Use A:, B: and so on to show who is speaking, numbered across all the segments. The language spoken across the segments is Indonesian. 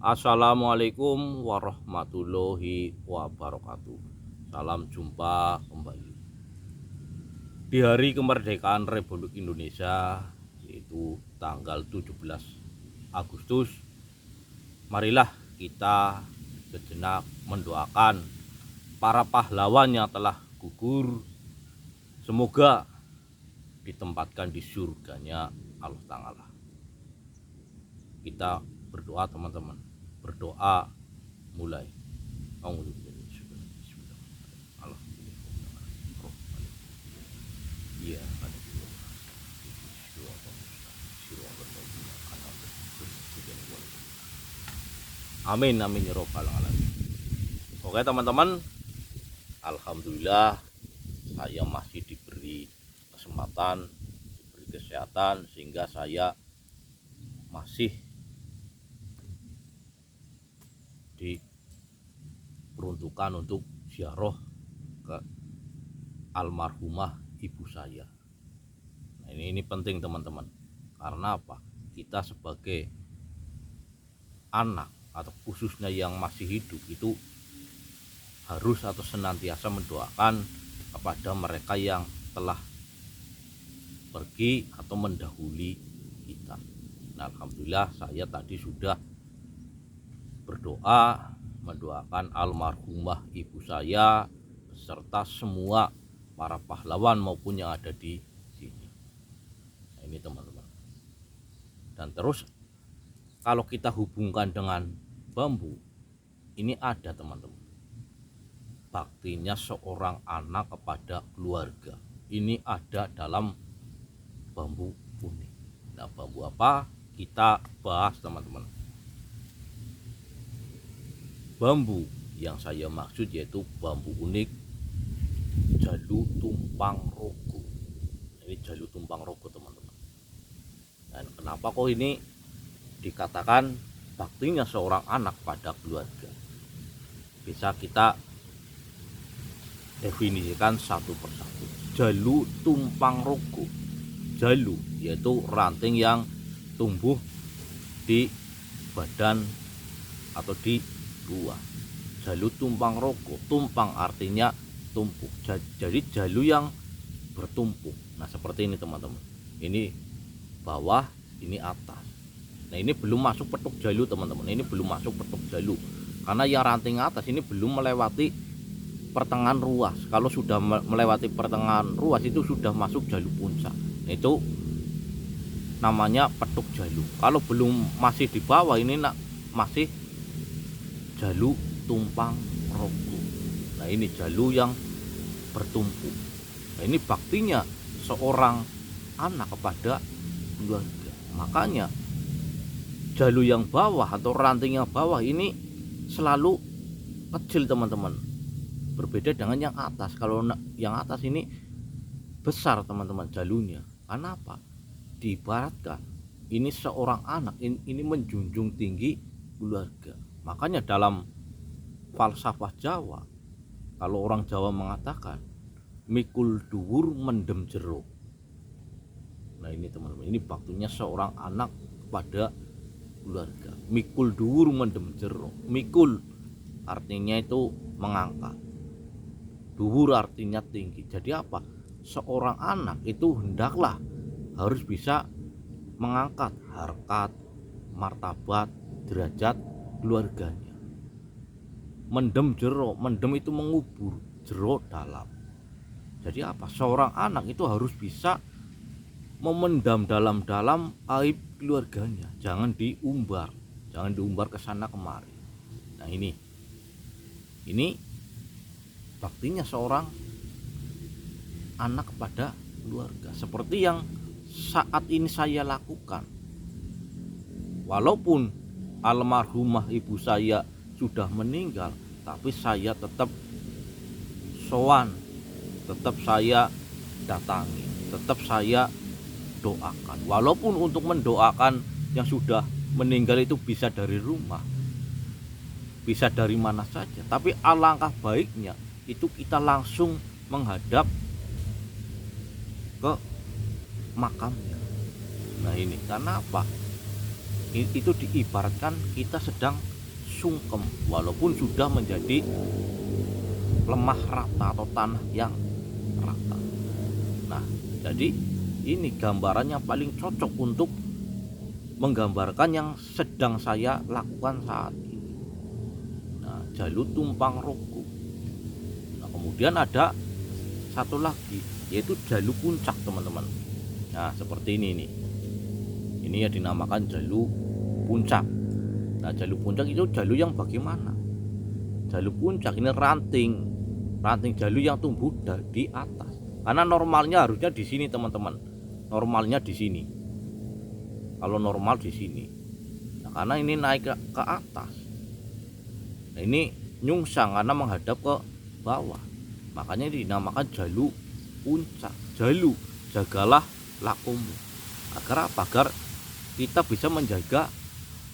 A: Assalamualaikum warahmatullahi wabarakatuh. Salam jumpa kembali di hari kemerdekaan Republik Indonesia, yaitu tanggal 17 Agustus. Marilah kita sejenak mendoakan para pahlawan yang telah gugur. Semoga ditempatkan di surganya Allah Ta'ala. Kita berdoa teman-teman, berdoa mulai. Amin amin ya robbal alamin. Oke teman-teman, alhamdulillah saya masih diberi kesempatan, diberi kesehatan sehingga saya masih diperuntukkan untuk ziarah ke almarhumah ibu saya. Nah, ini penting teman-teman. Karena apa? Kita sebagai anak atau khususnya yang masih hidup itu harus atau senantiasa mendoakan kepada mereka yang telah pergi atau mendahului kita. Nah, alhamdulillah saya tadi sudah berdoa mendoakan almarhumah ibu saya beserta semua para pahlawan maupun yang ada di sini. Nah, ini teman-teman. Dan terus kalau kita hubungkan dengan bambu, ini ada teman-teman, baktinya seorang anak kepada keluarga. Ini ada dalam bambu unik. Nah, bambu apa? Kita bahas teman-teman. Bambu yang saya maksud yaitu bambu unik Jalu Tumpang Rogo. Ini Jalu Tumpang Rogo teman-teman. Dan kenapa kok ini dikatakan baktinya seorang anak pada keluarga? Bisa kita definisikan satu persatu. Jalu Tumpang Rogo. Jalu yaitu ranting yang tumbuh di badan atau di luar. Jalu Tumpang Rogo. Tumpang artinya tumpuk. Jadi jalu yang bertumpuk. Nah, seperti ini teman-teman. Ini bawah, ini atas. Nah, ini belum masuk petuk jalu teman-teman. Ini belum masuk petuk jalu. Karena yang ranting atas ini belum melewati pertengahan ruas. Kalau sudah melewati pertengahan ruas itu sudah masuk jalu puncak. Nah, itu namanya petuk jalu. Kalau belum masih di bawah ini masih Jalu Tumpang Rogo. Nah, ini jalu yang bertumpuk. Nah, ini baktinya seorang anak kepada keluarga. Makanya jalu yang bawah atau ranting yang bawah ini selalu kecil teman-teman. Berbeda dengan yang atas. Kalau yang atas ini besar teman-teman jalunya. Karena apa? Diibaratkan ini seorang anak, ini menjunjung tinggi keluarga. Makanya dalam falsafah Jawa, kalau orang Jawa mengatakan mikul dhuwur mendem jero. Nah, ini teman-teman, ini baktinya seorang anak kepada keluarga. Mikul dhuwur mendem jero. Mikul artinya itu mengangkat, dhuwur artinya tinggi. Jadi apa? Seorang anak itu hendaklah harus bisa mengangkat harkat, martabat, derajat keluarganya. Mendem jero, mendem itu mengubur, jero dalam. Jadi apa? Seorang anak itu harus bisa memendam dalam-dalam aib keluarganya. Jangan diumbar ke sana kemari. Nah, ini baktinya seorang anak kepada keluarga. Seperti yang saat ini saya lakukan. Walaupun almarhumah ibu saya sudah meninggal, tapi saya tetap sowan, tetap saya datangi, tetap saya doakan. Walaupun untuk mendoakan yang sudah meninggal itu bisa dari rumah, bisa dari mana saja, tapi alangkah baiknya itu kita langsung menghadap ke makamnya. Nah, ini karena apa? itu diibaratkan kita sedang sungkem walaupun sudah menjadi lemah rata atau tanah yang rata. Nah, jadi ini gambaran yang paling cocok untuk menggambarkan yang sedang saya lakukan saat ini. Nah, jalu tumpang roku. Nah, kemudian ada satu lagi yaitu jalu puncak, teman-teman. Nah, seperti ini nih. Ini ya dinamakan jalu puncak. Nah, jalu puncak itu jalu yang bagaimana? Jalu puncak ini ranting jalu yang tumbuh di atas. Karena normalnya harusnya di sini, teman-teman. Normalnya di sini. Kalau normal di sini. Nah, karena ini naik ke atas. Nah, ini nyungsang karena menghadap ke bawah. Makanya dinamakan jalu puncak. Jalu, jagalah lakumu. Agar apa? Agar kita bisa menjaga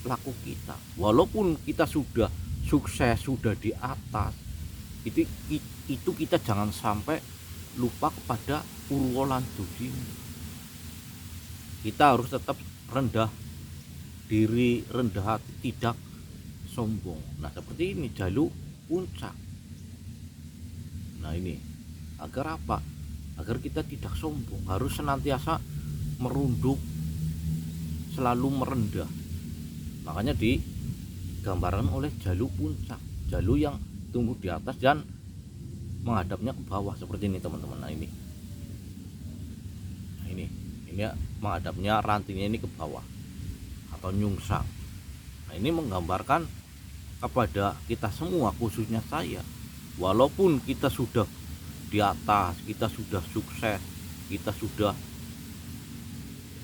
A: laku kita. Walaupun kita sudah sukses, sudah di atas, itu kita jangan sampai lupa kepada Purwolantu ini. Kita harus tetap rendah diri, rendah hati, tidak sombong. Nah, seperti ini jalu puncak. Nah, ini agar apa? Agar kita tidak sombong, harus senantiasa merunduk, selalu merendah. Makanya digambarkan oleh jalu puncak, jalu yang tumbuh di atas dan menghadapnya ke bawah seperti ini, teman-teman. Nah, ini ya, menghadapnya rantingnya ini ke bawah atau nyungsang. Nah, ini menggambarkan kepada kita semua, khususnya saya, walaupun kita sudah di atas, kita sudah sukses, kita sudah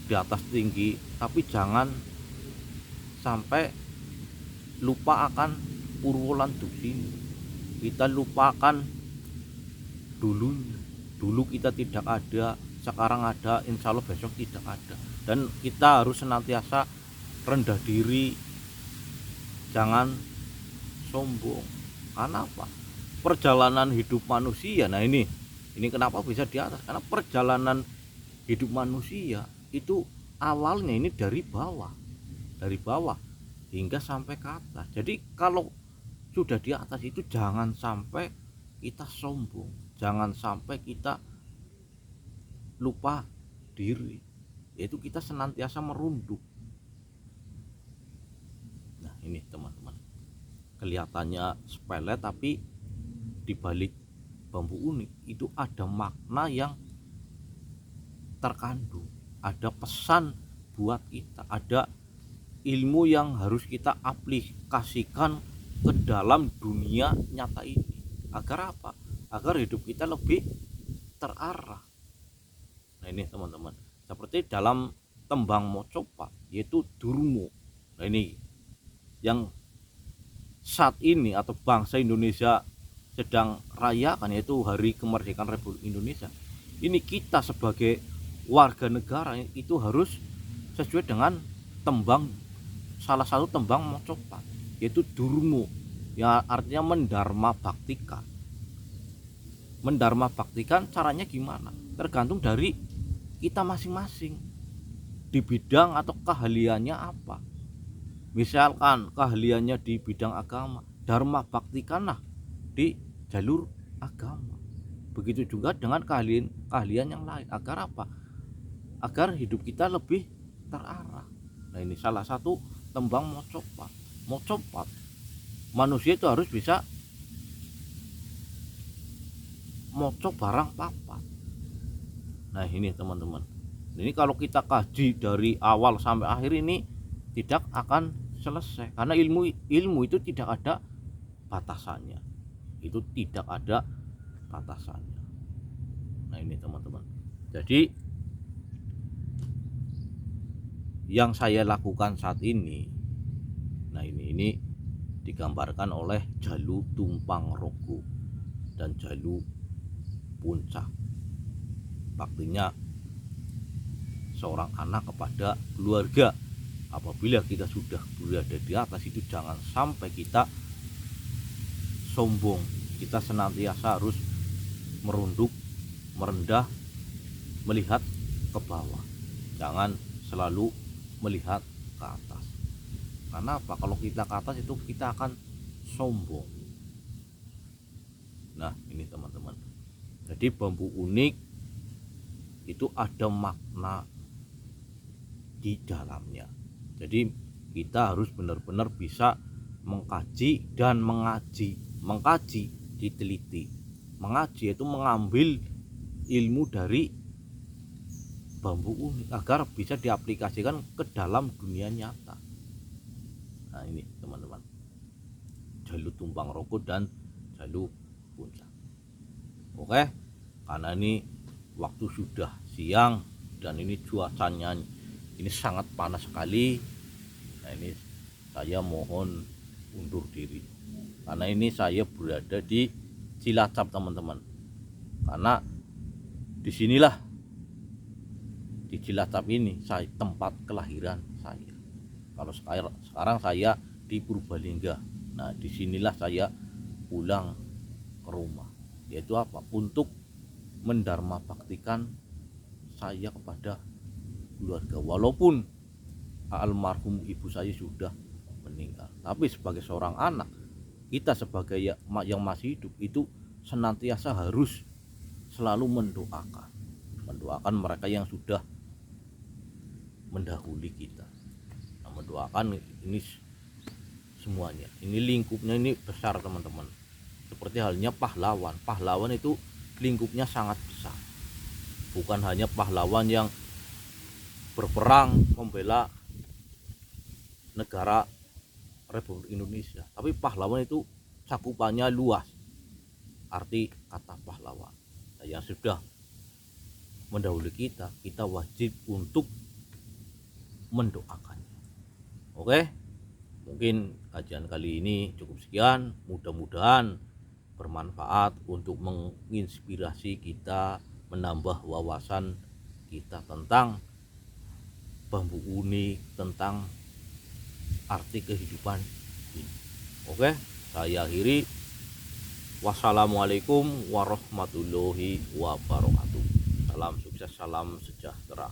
A: di atas tinggi, tapi jangan sampai lupa akan Purwolantu ini. Kita lupakan dulu kita tidak ada, sekarang ada, insya Allah besok tidak ada. Dan kita harus senantiasa rendah diri, jangan sombong. Karena apa? Perjalanan hidup manusia, nah ini kenapa bisa di atas? Karena perjalanan hidup manusia itu awalnya ini dari bawah hingga sampai ke atas. Jadi kalau sudah di atas itu jangan sampai kita sombong, jangan sampai kita lupa diri, yaitu kita senantiasa merunduk. Nah, ini teman-teman, kelihatannya sepele tapi di balik bambu unik itu ada makna yang terkandung, ada pesan buat kita, ada ilmu yang harus kita aplikasikan ke dalam dunia nyata ini. Agar apa? Agar hidup kita lebih terarah. Nah, ini teman-teman, seperti dalam tembang Mocopat yaitu Durmo. Nah, ini yang saat ini atau bangsa Indonesia sedang rayakan, yaitu Hari Kemerdekaan Republik Indonesia. Ini kita sebagai warga negara itu harus sesuai dengan tembang, salah satu tembang Mocopat yaitu Durmo, yang artinya mendarma baktikan. Mendarma baktikan caranya gimana? Tergantung dari kita masing-masing di bidang atau keahliannya apa. Misalkan keahliannya di bidang agama, dharma baktikanlah di jalur agama. Begitu juga dengan keahlian yang lain. Agar apa? Agar hidup kita lebih terarah. Nah, ini salah satu tembang Mocopat. Manusia itu harus bisa moco barang papat. Nah, ini teman-teman, ini kalau kita kaji dari awal sampai akhir ini tidak akan selesai, karena ilmu itu tidak ada batasannya. Itu tidak ada batasannya. Nah, ini teman-teman, jadi yang saya lakukan saat ini, nah ini digambarkan oleh jalu tumpang roku dan jalu puncak. Baktinya seorang anak kepada keluarga. Apabila kita sudah berada di atas itu jangan sampai kita sombong. Kita senantiasa harus merunduk, merendah, melihat ke bawah. Jangan selalu melihat ke atas. Karena apa? Kalau kita ke atas itu kita akan sombong. Nah ini teman-teman, jadi bambu unik itu ada makna di dalamnya. Jadi kita harus benar-benar bisa mengkaji dan mengaji. Mengkaji, diteliti. Mengaji itu mengambil ilmu dari bambu unik agar bisa diaplikasikan ke dalam dunia nyata. Nah ini teman-teman, Jalu Tumpang Roko dan Jalu Puncak. Oke, karena ini waktu sudah siang dan ini cuacanya ini sangat panas sekali. Nah ini saya mohon undur diri, karena ini saya berada di Cilacap teman-teman. Karena disinilah, di Cilacap ini saya tempat kelahiran saya. Kalau sekarang saya di Purbalingga. Nah disinilah saya pulang ke rumah, yaitu apa? Untuk mendharma baktikan saya kepada keluarga. Walaupun almarhum ibu saya sudah meninggal, tapi sebagai seorang anak, kita sebagai yang masih hidup itu senantiasa harus selalu mendoakan mereka yang sudah mendahului kita. Nah, mendoakan ini semuanya, ini lingkupnya ini besar teman-teman. Seperti halnya pahlawan. Pahlawan itu lingkupnya sangat besar, bukan hanya pahlawan yang berperang membela negara Republik Indonesia, tapi pahlawan itu cakupannya luas. Arti kata pahlawan, yang sudah mendahului kita, kita wajib untuk mendoakannya. Oke, mungkin kajian kali ini cukup sekian. Mudah-mudahan bermanfaat untuk menginspirasi kita, menambah wawasan kita tentang bambu unik, tentang arti kehidupan ini. Oke, saya akhiri. Wassalamualaikum warahmatullahi wabarakatuh. Salam sukses, salam sejahtera.